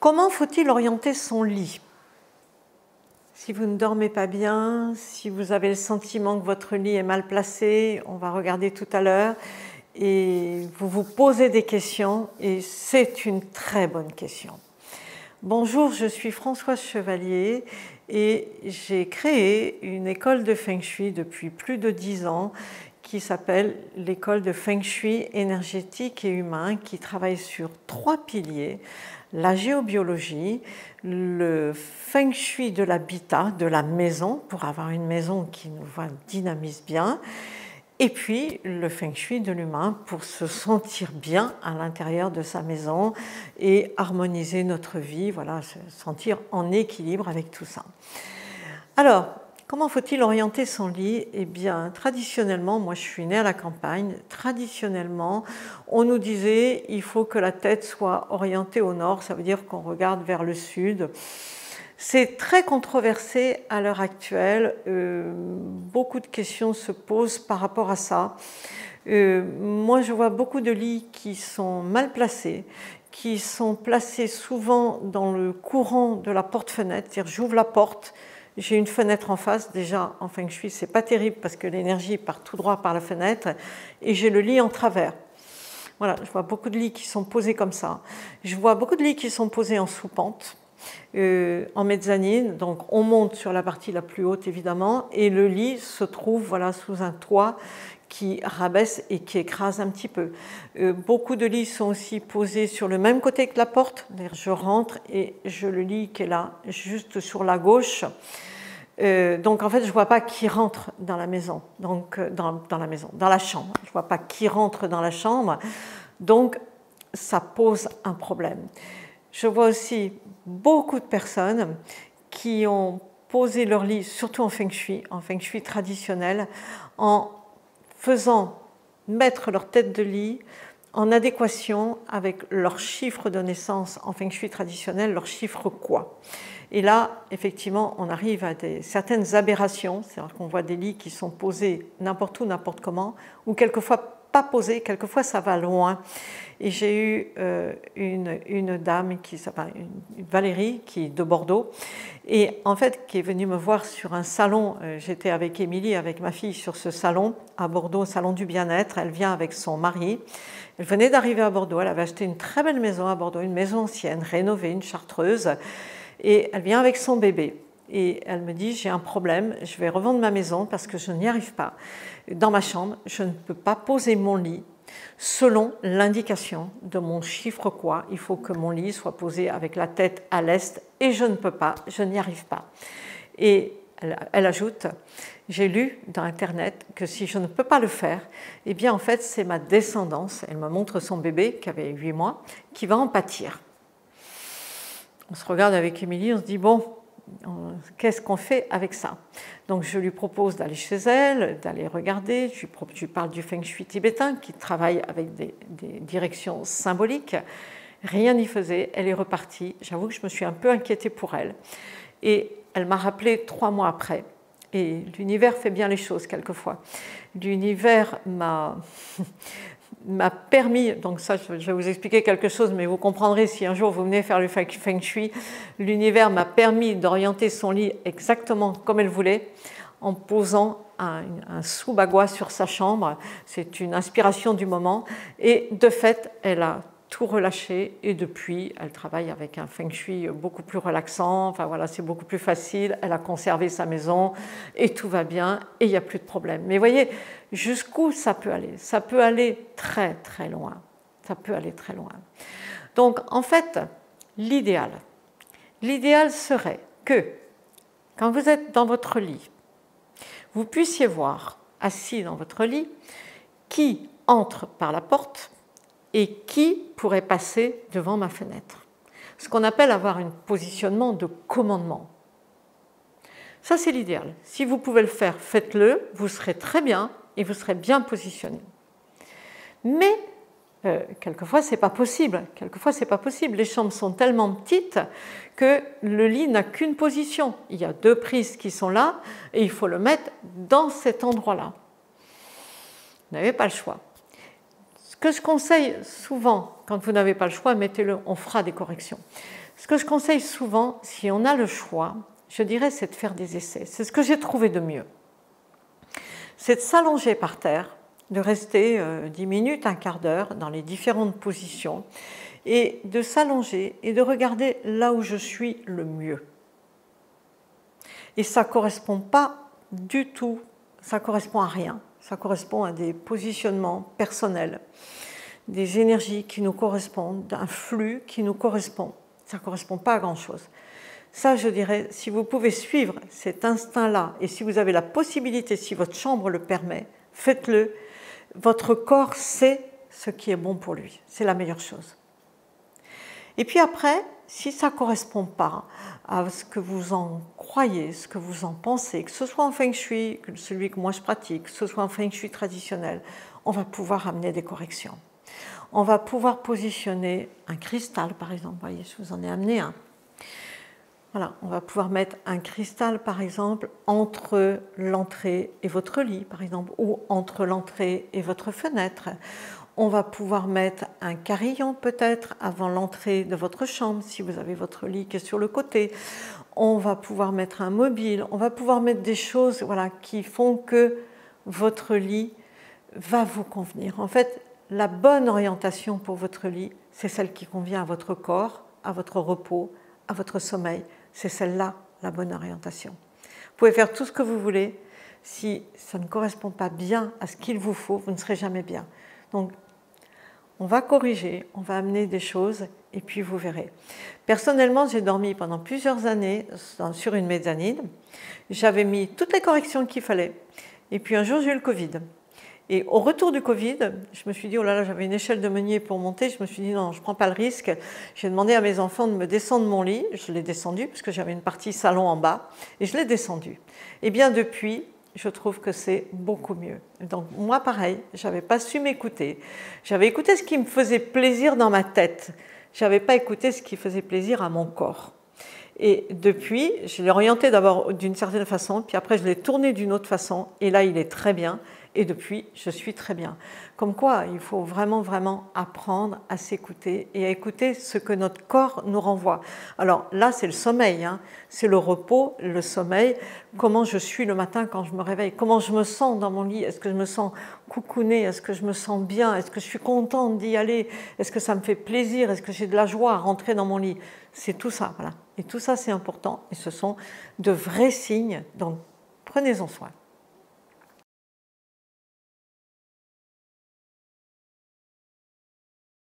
Comment faut-il orienter son lit? Si vous ne dormez pas bien, si vous avez le sentiment que votre lit est mal placé, on va regarder tout à l'heure, et vous vous posez des questions, et c'est une très bonne question. Bonjour, je suis Françoise Chevalier et j'ai créé une école de Feng Shui depuis plus de 10 ans qui s'appelle l'école de Feng Shui énergétique et humain, qui travaille sur 3 piliers: la géobiologie, le Feng Shui de l'habitat, de la maison, pour avoir une maison qui nous dynamise bien, et puis le Feng Shui de l'humain pour se sentir bien à l'intérieur de sa maison et harmoniser notre vie, voilà, se sentir en équilibre avec tout ça. Alors, comment faut-il orienter son lit? Eh bien, traditionnellement, moi je suis née à la campagne, traditionnellement, on nous disait il faut que la tête soit orientée au nord, ça veut dire qu'on regarde vers le sud. C'est très controversé à l'heure actuelle, beaucoup de questions se posent par rapport à ça. Moi je vois beaucoup de lits qui sont mal placés, qui sont placés souvent dans le courant de la porte-fenêtre, c'est-à-dire j'ouvre la porte, j'ai une fenêtre en face, déjà en Feng Shui c'est pas terrible parce que l'énergie part tout droit par la fenêtre, et j'ai le lit en travers. Voilà, je vois beaucoup de lits qui sont posés comme ça. Je vois beaucoup de lits qui sont posés en sous-pente. En mezzanine, donc on monte sur la partie la plus haute évidemment, et le lit se trouve voilà, sous un toit qui rabaisse et qui écrase un petit peu. Beaucoup de lits sont aussi posés sur le même côté que la porte, je rentre et je le lis qui est là, juste sur la gauche. Donc en fait je ne vois pas qui rentre dans la maison, donc dans la chambre. Je ne vois pas qui rentre dans la chambre, donc ça pose un problème. Je vois aussi beaucoup de personnes qui ont posé leur lit, surtout en Feng Shui traditionnel, en faisant mettre leur tête de lit en adéquation avec leur chiffre de naissance en Feng Shui traditionnel, leur chiffre quoi. Et là, effectivement, on arrive à certaines aberrations, c'est-à-dire qu'on voit des lits qui sont posés n'importe où, n'importe comment, ou quelquefois pas posés, quelquefois ça va loin. Et j'ai eu une dame qui s'appelle Valérie, qui est de Bordeaux, et en fait qui est venue me voir sur un salon. J'étais avec Émilie, avec ma fille, sur ce salon à Bordeaux, salon du bien-être. Elle vient avec son mari. Elle venait d'arriver à Bordeaux. Elle avait acheté une très belle maison à Bordeaux, une maison ancienne, rénovée, une chartreuse, et elle vient avec son bébé. Et elle me dit, j'ai un problème, je vais revendre ma maison parce que je n'y arrive pas. Dans ma chambre, je ne peux pas poser mon lit selon l'indication de mon chiffre quoi. Il faut que mon lit soit posé avec la tête à l'est et je ne peux pas, je n'y arrive pas. Et elle ajoute, j'ai lu dans Internet que si je ne peux pas le faire, eh bien en fait c'est ma descendance, elle me montre son bébé qui avait 8 mois, qui va en pâtir. On se regarde avec Émilie, on se dit bon, qu'est-ce qu'on fait avec ça? Donc je lui propose d'aller chez elle, d'aller regarder. Je lui parle du Feng Shui tibétain qui travaille avec des directions symboliques. Rien n'y faisait, elle est repartie. J'avoue que je me suis un peu inquiétée pour elle. Et elle m'a rappelé 3 mois après. Et l'univers fait bien les choses quelquefois. L'univers m'a permis, donc ça je vais vous expliquer quelque chose, mais vous comprendrez si un jour vous venez faire le Feng Shui, l'univers m'a permis d'orienter son lit exactement comme elle voulait, en posant un sous-bagua sur sa chambre. C'est une inspiration du moment, et de fait elle a tout relâché, et depuis elle travaille avec un Feng Shui beaucoup plus relaxant, enfin voilà, c'est beaucoup plus facile, elle a conservé sa maison et tout va bien et il n'y a plus de problème. Mais voyez jusqu'où ça peut aller? Ça peut aller très très loin, ça peut aller très loin. Donc en fait l'idéal serait que quand vous êtes dans votre lit, vous puissiez voir assis dans votre lit qui entre par la porte et qui pourrait passer devant ma fenêtre. Ce qu'on appelle avoir un positionnement de commandement. Ça, c'est l'idéal. Si vous pouvez le faire, faites-le, vous serez très bien et vous serez bien positionné. Mais quelquefois, ce n'est pas possible. Les chambres sont tellement petites que le lit n'a qu'une position. Il y a 2 prises qui sont là et il faut le mettre dans cet endroit-là. Vous n'avez pas le choix. Ce que je conseille souvent, quand vous n'avez pas le choix, mettez-le, on fera des corrections. Ce que je conseille souvent, si on a le choix, je dirais, c'est de faire des essais. C'est ce que j'ai trouvé de mieux. C'est de s'allonger par terre, de rester 10 minutes, un quart d'heure dans les différentes positions et de s'allonger et de regarder là où je suis le mieux. Et ça ne correspond pas du tout, ça ne correspond à rien, ça correspond à des positionnements personnels, des énergies qui nous correspondent, un flux qui nous correspond. Ça ne correspond pas à grand-chose. Ça, je dirais, si vous pouvez suivre cet instinct-là, et si vous avez la possibilité, si votre chambre le permet, faites-le. Votre corps sait ce qui est bon pour lui. C'est la meilleure chose. Et puis après, si ça ne correspond pas à ce que vous en croyez, ce que vous en pensez, que ce soit en Feng Shui, celui que moi je pratique, que ce soit en Feng Shui traditionnel, on va pouvoir amener des corrections. On va pouvoir positionner un cristal, par exemple. Vous voyez, je vous en ai amené un. Voilà, on va pouvoir mettre un cristal, par exemple, entre l'entrée et votre lit, par exemple, ou entre l'entrée et votre fenêtre. On va pouvoir mettre un carillon, peut-être, avant l'entrée de votre chambre, si vous avez votre lit qui est sur le côté. On va pouvoir mettre un mobile. On va pouvoir mettre des choses, voilà, qui font que votre lit va vous convenir. En fait, la bonne orientation pour votre lit, c'est celle qui convient à votre corps, à votre repos, à votre sommeil. C'est celle-là, la bonne orientation. Vous pouvez faire tout ce que vous voulez. Si ça ne correspond pas bien à ce qu'il vous faut, vous ne serez jamais bien. Donc, on va corriger, on va amener des choses et puis vous verrez. Personnellement, j'ai dormi pendant plusieurs années sur une mezzanine. J'avais mis toutes les corrections qu'il fallait. Et puis un jour, j'ai eu le Covid. Et au retour du Covid, je me suis dit, oh là là, j'avais une échelle de meunier pour monter. Je me suis dit, non, je ne prends pas le risque. J'ai demandé à mes enfants de me descendre mon lit. Je l'ai descendu parce que j'avais une partie salon en bas. Et je l'ai descendu. Et bien depuis, je trouve que c'est beaucoup mieux. Donc moi, pareil, je n'avais pas su m'écouter. J'avais écouté ce qui me faisait plaisir dans ma tête. Je n'avais pas écouté ce qui faisait plaisir à mon corps. Et depuis, je l'ai orienté d'abord d'une certaine façon, puis après je l'ai tourné d'une autre façon. Et là, il est très bien. Et depuis, je suis très bien. Comme quoi, il faut vraiment, vraiment apprendre à s'écouter et à écouter ce que notre corps nous renvoie. Alors là, c'est le sommeil, hein. C'est le repos, le sommeil. Comment je suis le matin quand je me réveille, comment je me sens dans mon lit, est-ce que je me sens coucounée, est-ce que je me sens bien, est-ce que je suis contente d'y aller, est-ce que ça me fait plaisir, est-ce que j'ai de la joie à rentrer dans mon lit. C'est tout ça, voilà. Et tout ça, c'est important et ce sont de vrais signes, donc prenez-en soin.